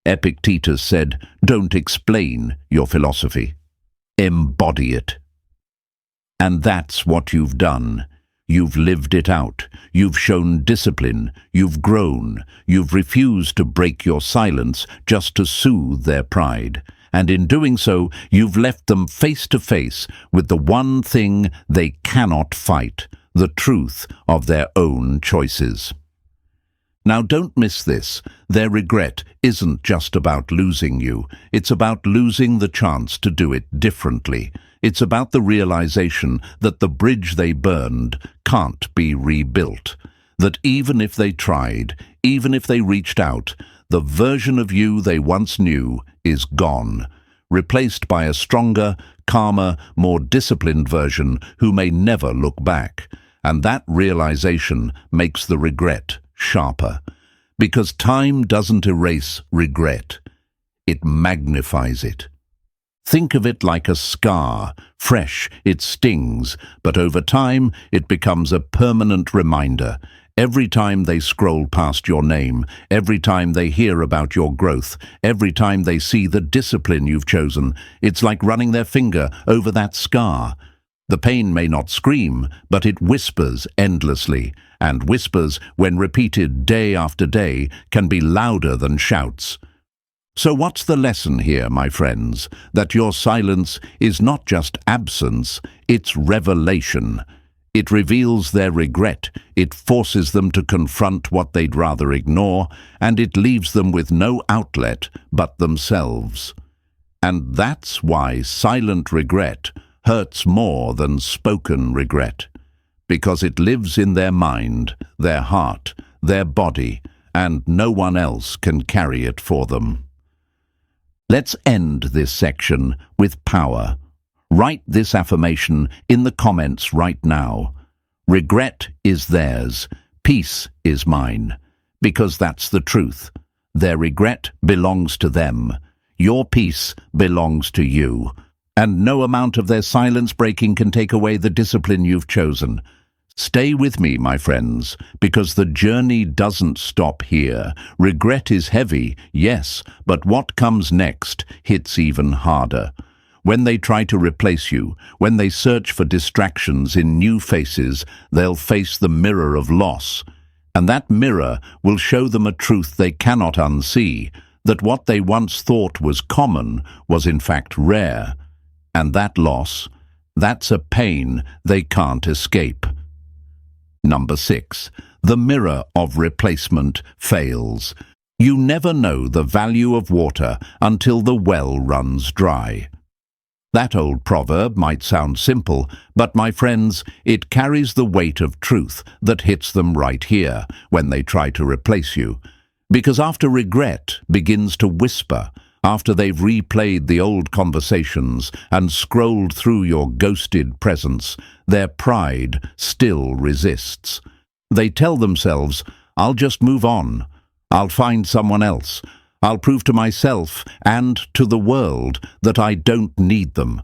Epictetus said, "Don't explain your philosophy. Embody it." And that's what you've done. You've lived it out. You've shown discipline. You've grown. You've refused to break your silence just to soothe their pride. And in doing so, you've left them face to face with the one thing they cannot fight, the truth of their own choices. Now don't miss this. Their regret isn't just about losing you. It's about losing the chance to do it differently. It's about the realization that the bridge they burned can't be rebuilt. That even if they tried, even if they reached out, the version of you they once knew is gone, replaced by a stronger, calmer, more disciplined version who may never look back. And that realization makes the regret sharper. Because time doesn't erase regret. It magnifies it. Think of it like a scar. Fresh, it stings, but over time it becomes a permanent reminder. Every time they scroll past your name, every time they hear about your growth, every time they see the discipline you've chosen, it's like running their finger over that scar. The pain may not scream, but it whispers endlessly, and whispers, when repeated day after day, can be louder than shouts. So what's the lesson here, my friends? That your silence is not just absence, it's revelation. It reveals their regret, it forces them to confront what they'd rather ignore, and it leaves them with no outlet but themselves. And that's why silent regret hurts more than spoken regret, because it lives in their mind, their heart, their body, and no one else can carry it for them. Let's end this section with power. Write this affirmation in the comments right now. Regret is theirs, peace is mine, because that's the truth. Their regret belongs to them. Your peace belongs to you. And no amount of their silence breaking can take away the discipline you've chosen. Stay with me, my friends, because the journey doesn't stop here. Regret is heavy, yes, but what comes next hits even harder. When they try to replace you, when they search for distractions in new faces, they'll face the mirror of loss. And that mirror will show them a truth they cannot unsee, that what they once thought was common was in fact rare. And that loss, that's a pain they can't escape. Number 6. The mirror of replacement fails. You never know the value of water until the well runs dry. That old proverb might sound simple, but my friends, it carries the weight of truth that hits them right here when they try to replace you. Because after regret begins to whisper, after they've replayed the old conversations and scrolled through your ghosted presence, their pride still resists. They tell themselves, "I'll just move on. I'll find someone else. I'll prove to myself and to the world that I don't need them."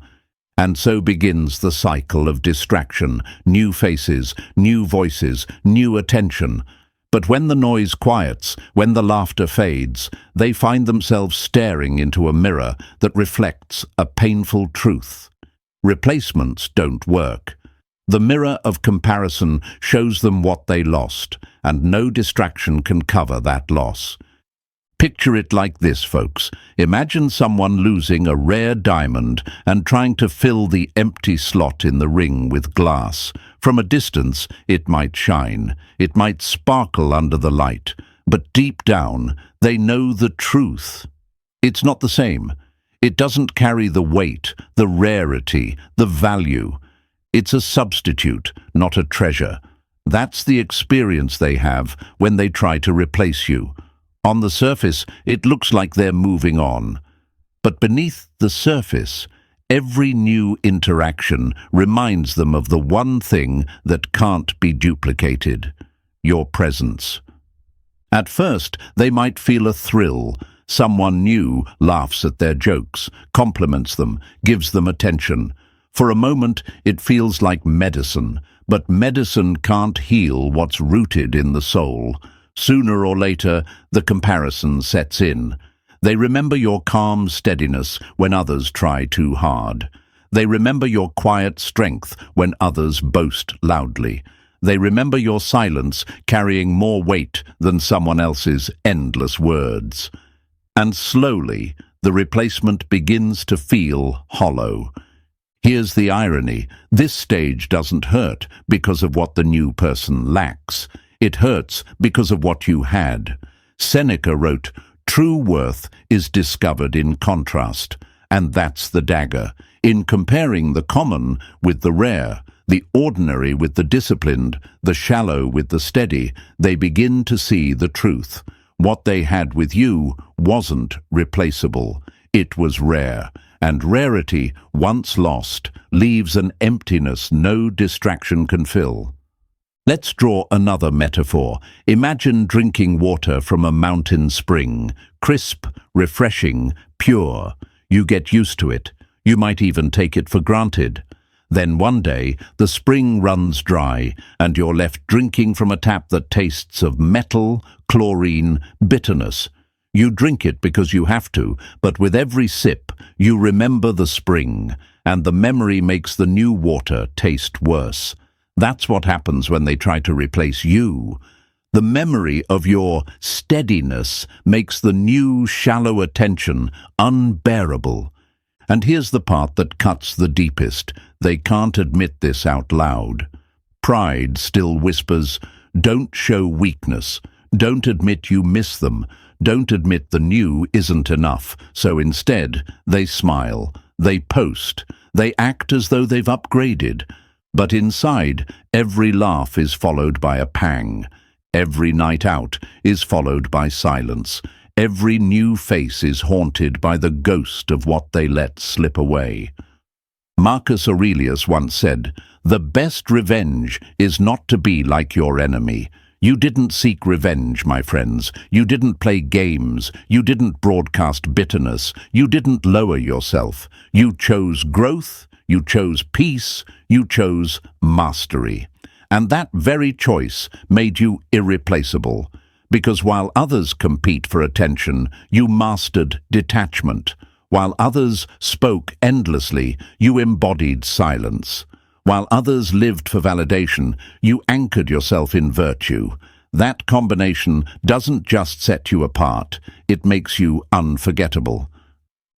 And so begins the cycle of distraction, new faces, new voices, new attention. But when the noise quiets, when the laughter fades, they find themselves staring into a mirror that reflects a painful truth. Replacements don't work. The mirror of comparison shows them what they lost, and no distraction can cover that loss. Picture it like this, folks. Imagine someone losing a rare diamond and trying to fill the empty slot in the ring with glass. From a distance, it might shine. It might sparkle under the light. But deep down, they know the truth. It's not the same. It doesn't carry the weight, the rarity, the value. It's a substitute, not a treasure. That's the experience they have when they try to replace you. On the surface, it looks like they're moving on. But beneath the surface, every new interaction reminds them of the one thing that can't be duplicated: your presence. At first, they might feel a thrill. Someone new laughs at their jokes, compliments them, gives them attention. For a moment, it feels like medicine, but medicine can't heal what's rooted in the soul. Sooner or later, the comparison sets in. They remember your calm steadiness when others try too hard. They remember your quiet strength when others boast loudly. They remember your silence carrying more weight than someone else's endless words. And slowly, the replacement begins to feel hollow. Here's the irony. This stage doesn't hurt because of what the new person lacks. It hurts because of what you had. Seneca wrote, "True worth is discovered in contrast," and that's the dagger. In comparing the common with the rare, the ordinary with the disciplined, the shallow with the steady, they begin to see the truth. What they had with you wasn't replaceable. It was rare, and rarity, once lost, leaves an emptiness no distraction can fill. Let's draw another metaphor. Imagine drinking water from a mountain spring, crisp, refreshing, pure. You get used to it. You might even take it for granted. Then one day, the spring runs dry, and you're left drinking from a tap that tastes of metal, chlorine, bitterness. You drink it because you have to, but with every sip, you remember the spring, and the memory makes the new water taste worse. That's what happens when they try to replace you. The memory of your steadiness makes the new, shallow attention unbearable. And here's the part that cuts the deepest. They can't admit this out loud. Pride still whispers, "Don't show weakness. Don't admit you miss them. Don't admit the new isn't enough." So instead, they smile. They post. They act as though they've upgraded. But inside, every laugh is followed by a pang. Every night out is followed by silence. Every new face is haunted by the ghost of what they let slip away. Marcus Aurelius once said, "The best revenge is not to be like your enemy." You didn't seek revenge, my friends. You didn't play games. You didn't broadcast bitterness. You didn't lower yourself. You chose growth. You chose peace. You chose mastery. And that very choice made you irreplaceable. Because while others compete for attention, you mastered detachment. While others spoke endlessly, you embodied silence. While others lived for validation, you anchored yourself in virtue. That combination doesn't just set you apart, it makes you unforgettable.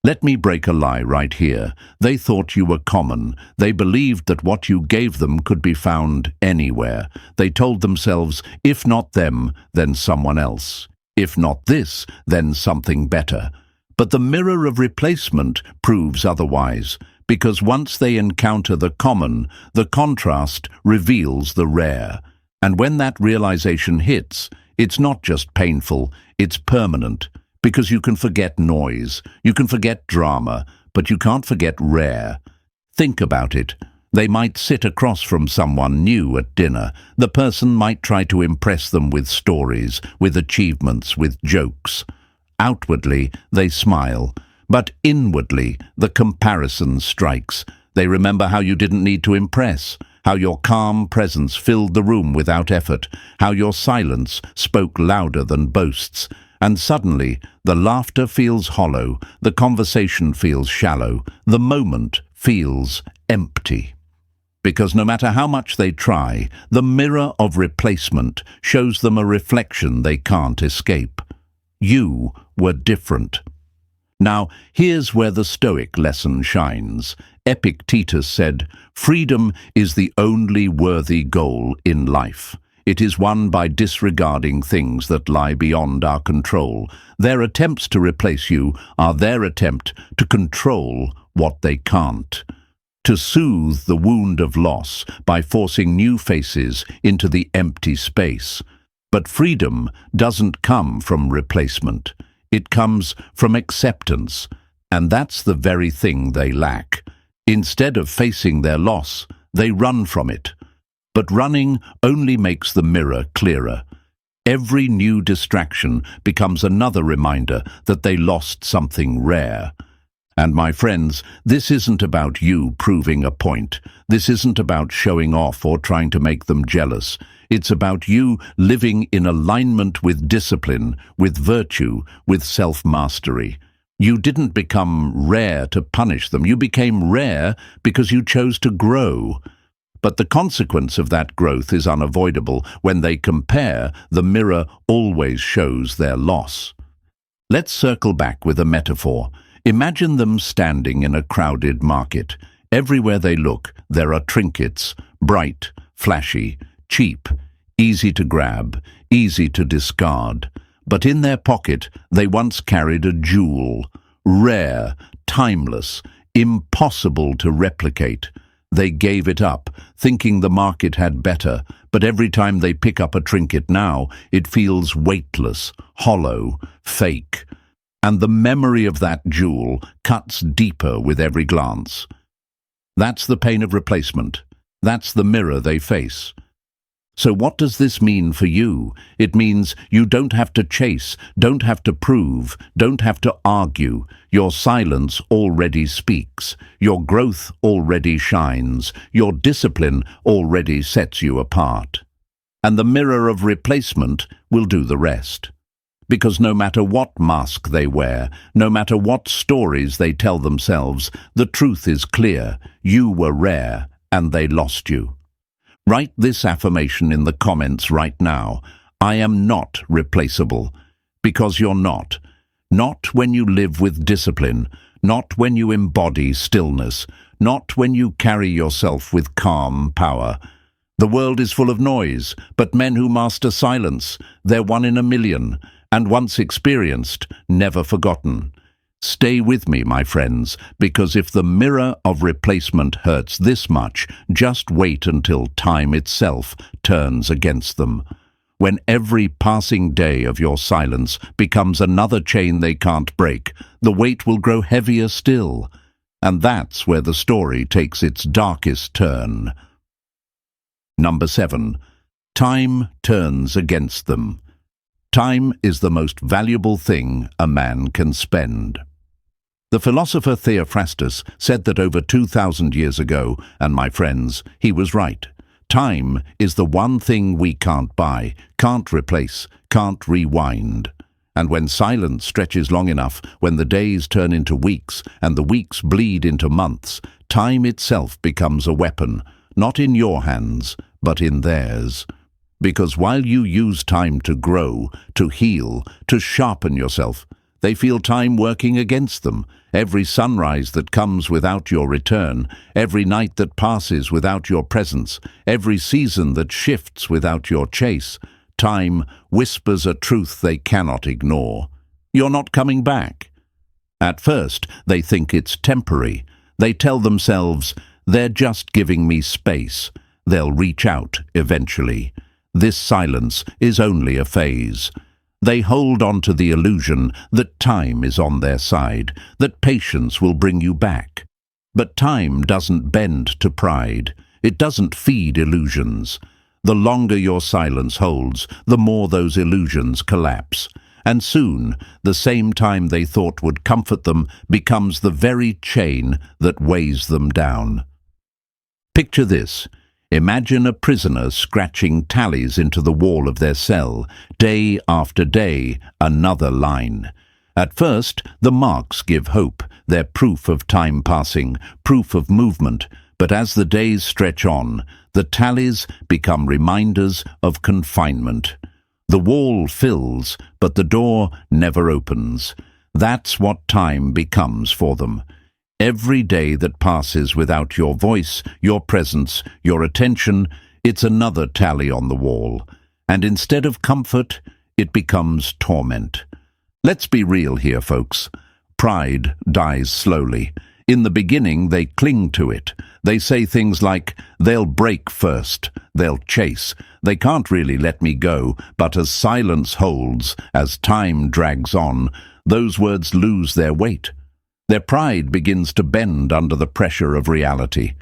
Let me break a lie right here. They thought you were common. They believed that what you gave them could be found anywhere. They told themselves, if not them, then someone else. If not this, then something better. But the mirror of replacement proves otherwise, because once they encounter the common, the contrast reveals the rare. And when that realization hits, it's not just painful, it's permanent. Because you can forget noise, you can forget drama, but you can't forget rare. Think about it. They might sit across from someone new at dinner. The person might try to impress them with stories, with achievements, with jokes. Outwardly, they smile, but inwardly, the comparison strikes. They remember how you didn't need to impress, how your calm presence filled the room without effort, how your silence spoke louder than boasts. And suddenly, the laughter feels hollow, the conversation feels shallow, the moment feels empty. Because no matter how much they try, the mirror of replacement shows them a reflection they can't escape. You were different. Now, here's where the Stoic lesson shines. Epictetus said, "Freedom is the only worthy goal in life. It is won by disregarding things that lie beyond our control. Their attempts to replace you are their attempt to control what they can't, to soothe the wound of loss by forcing new faces into the empty space." But freedom doesn't come from replacement. It comes from acceptance, and that's the very thing they lack. Instead of facing their loss, they run from it. But running only makes the mirror clearer. Every new distraction becomes another reminder that they lost something rare. And my friends, this isn't about you proving a point. This isn't about showing off or trying to make them jealous. It's about you living in alignment with discipline, with virtue, with self-mastery. You didn't become rare to punish them. You became rare because you chose to grow. But the consequence of that growth is unavoidable. When they compare, the mirror always shows their loss. Let's circle back with a metaphor. Imagine them standing in a crowded market. Everywhere they look, there are trinkets, bright, flashy, cheap, easy to grab, easy to discard. But in their pocket, they once carried a jewel, rare, timeless, impossible to replicate. They gave it up, thinking the market had better, but every time they pick up a trinket now, it feels weightless, hollow, fake. And the memory of that jewel cuts deeper with every glance. That's the pain of replacement. That's the mirror they face. So what does this mean for you? It means you don't have to chase, don't have to prove, don't have to argue. Your silence already speaks. Your growth already shines. Your discipline already sets you apart. And the mirror of replacement will do the rest. Because no matter what mask they wear, no matter what stories they tell themselves, the truth is clear. You were rare, and they lost you. Write this affirmation in the comments right now. I am not replaceable. Because you're not. Not when you live with discipline. Not when you embody stillness. Not when you carry yourself with calm power. The world is full of noise, but men who master silence, they're one in a million. And once experienced, never forgotten. Stay with me, my friends, because if the mirror of replacement hurts this much, just wait until time itself turns against them. When every passing day of your silence becomes another chain they can't break, the weight will grow heavier still. And that's where the story takes its darkest turn. Number 7. Time turns against them. Time is the most valuable thing a man can spend. The philosopher Theophrastus said that over 2,000 years ago, and my friends, he was right. Time is the one thing we can't buy, can't replace, can't rewind. And when silence stretches long enough, when the days turn into weeks and the weeks bleed into months, time itself becomes a weapon, not in your hands, but in theirs. Because while you use time to grow, to heal, to sharpen yourself, they feel time working against them. Every sunrise that comes without your return, every night that passes without your presence, every season that shifts without your chase, time whispers a truth they cannot ignore. You're not coming back. At first, they think it's temporary. They tell themselves, they're just giving me space. They'll reach out eventually. This silence is only a phase. They hold on to the illusion that time is on their side, that patience will bring you back. But time doesn't bend to pride. It doesn't feed illusions. The longer your silence holds, the more those illusions collapse. And soon, the same time they thought would comfort them becomes the very chain that weighs them down. Picture this. Imagine a prisoner scratching tallies into the wall of their cell, day after day, another line. At first, the marks give hope, they're proof of time passing, proof of movement, but as the days stretch on, the tallies become reminders of confinement. The wall fills, but the door never opens. That's what time becomes for them. Every day that passes without your voice, your presence, your attention, it's another tally on the wall. And instead of comfort, it becomes torment. Let's be real here, folks. Pride dies slowly. In the beginning, they cling to it. They say things like, they'll break first, they'll chase. They can't really let me go, but as silence holds, as time drags on, those words lose their weight. Their pride begins to bend under the pressure of reality.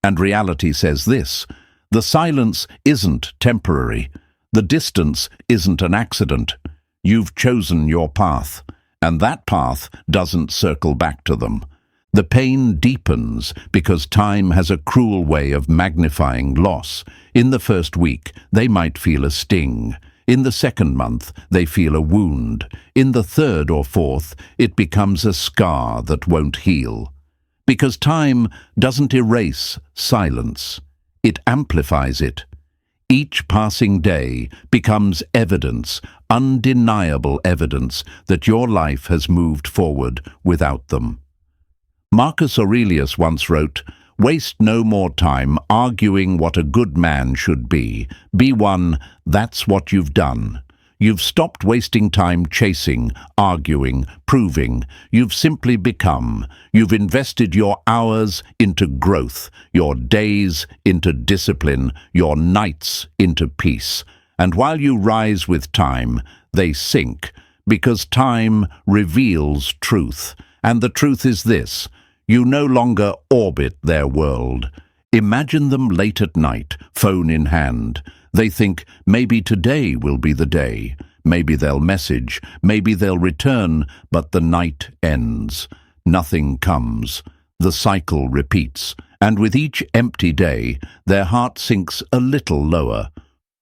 And reality says this: the silence isn't temporary. The distance isn't an accident. You've chosen your path, and that path doesn't circle back to them. The pain deepens because time has a cruel way of magnifying loss. In the first week, they might feel a sting. In the second month, they feel a wound. In the third or fourth, it becomes a scar that won't heal. Because time doesn't erase silence. It amplifies it. Each passing day becomes evidence, undeniable evidence, that your life has moved forward without them. Marcus Aurelius once wrote, "Waste no more time arguing what a good man should be. Be one, that's what you've done." You've stopped wasting time chasing, arguing, proving. You've simply become. You've invested your hours into growth, your days into discipline, your nights into peace. And while you rise with time, they sink, because time reveals truth. And the truth is this: you no longer orbit their world. Imagine them late at night, phone in hand. They think, maybe today will be the day. Maybe they'll message, maybe they'll return, but the night ends. Nothing comes. The cycle repeats, and with each empty day, their heart sinks a little lower.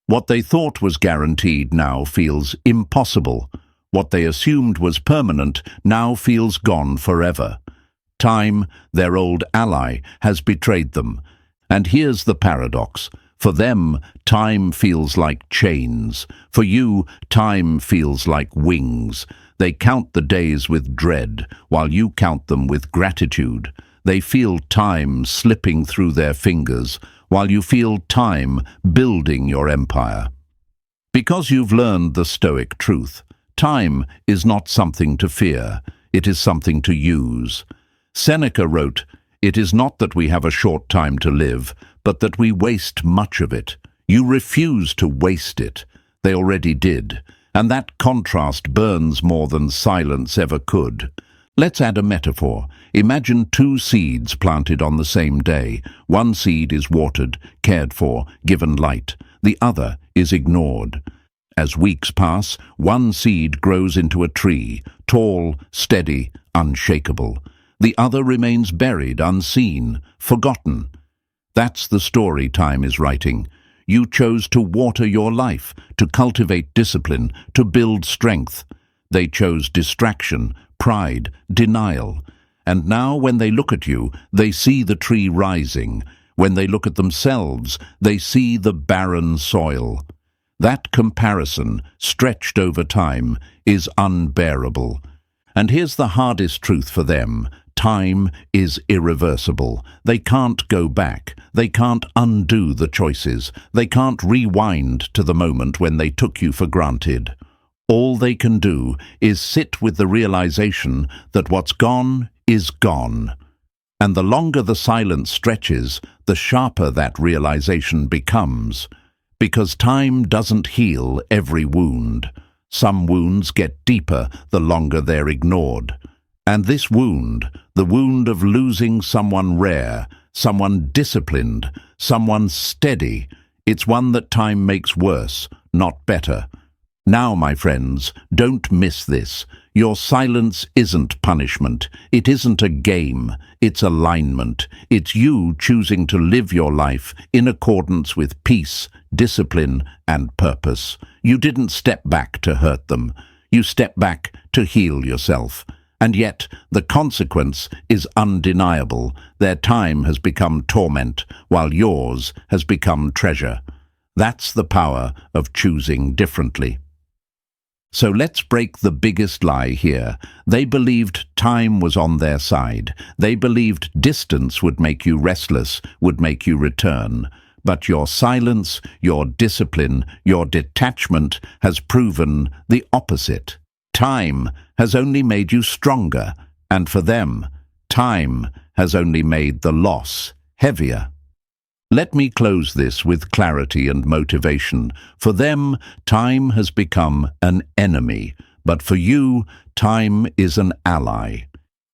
What they thought was guaranteed now feels impossible. What they assumed was permanent now feels gone forever. Time, their old ally, has betrayed them. And here's the paradox. For them, time feels like chains. For you, time feels like wings. They count the days with dread, while you count them with gratitude. They feel time slipping through their fingers, while you feel time building your empire. Because you've learned the Stoic truth, time is not something to fear, it is something to use. Seneca wrote, "It is not that we have a short time to live, but that we waste much of it." You refuse to waste it. They already did, and that contrast burns more than silence ever could. Let's add a metaphor. Imagine two seeds planted on the same day. One seed is watered, cared for, given light. The other is ignored. As weeks pass, one seed grows into a tree, tall, steady, unshakable. The other remains buried, unseen, forgotten. That's the story time is writing. You chose to water your life, to cultivate discipline, to build strength. They chose distraction, pride, denial. And now when they look at you, they see the tree rising. When they look at themselves, they see the barren soil. That comparison, stretched over time, is unbearable. And here's the hardest truth for them. Time is irreversible. They can't go back. They can't undo the choices. They can't rewind to the moment when they took you for granted. All they can do is sit with the realization that what's gone is gone. And the longer the silence stretches, the sharper that realization becomes. Because time doesn't heal every wound. Some wounds get deeper the longer they're ignored. And this wound, the wound of losing someone rare, someone disciplined, someone steady, it's one that time makes worse, not better. Now, my friends, don't miss this. Your silence isn't punishment. It isn't a game. It's alignment. It's you choosing to live your life in accordance with peace, discipline, and purpose. You didn't step back to hurt them. You stepped back to heal yourself. And yet, the consequence is undeniable. Their time has become torment, while yours has become treasure. That's the power of choosing differently. So let's break the biggest lie here. They believed time was on their side. They believed distance would make you restless, would make you return. But your silence, your discipline, your detachment has proven the opposite. Time has only made you stronger, and for them, time has only made the loss heavier. Let me close this with clarity and motivation. For them, time has become an enemy, but for you, time is an ally.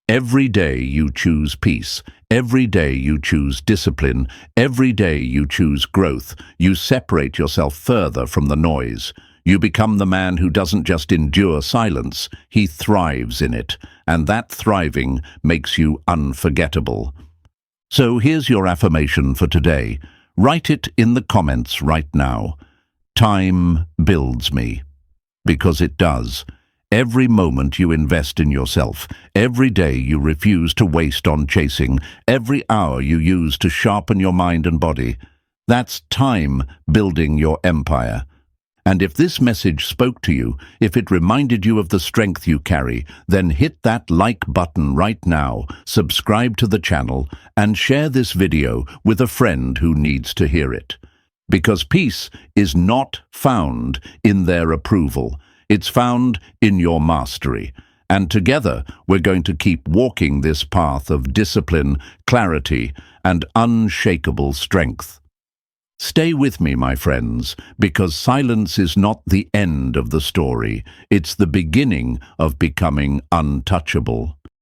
Every day you choose peace. Every day you choose discipline. Every day you choose growth. You separate yourself further from the noise. You become the man who doesn't just endure silence, he thrives in it, and that thriving makes you unforgettable. So here's your affirmation for today. Write it in the comments right now. Time builds me. Because it does. Every moment you invest in yourself, every day you refuse to waste on chasing, every hour you use to sharpen your mind and body, that's time building your empire. And if this message spoke to you, if it reminded you of the strength you carry, then hit that like button right now, subscribe to the channel, and share this video with a friend who needs to hear it. Because peace is not found in their approval. It's found in your mastery. And together, we're going to keep walking this path of discipline, clarity, and unshakable strength. Stay with me, my friends, because silence is not the end of the story. It's the beginning of becoming untouchable.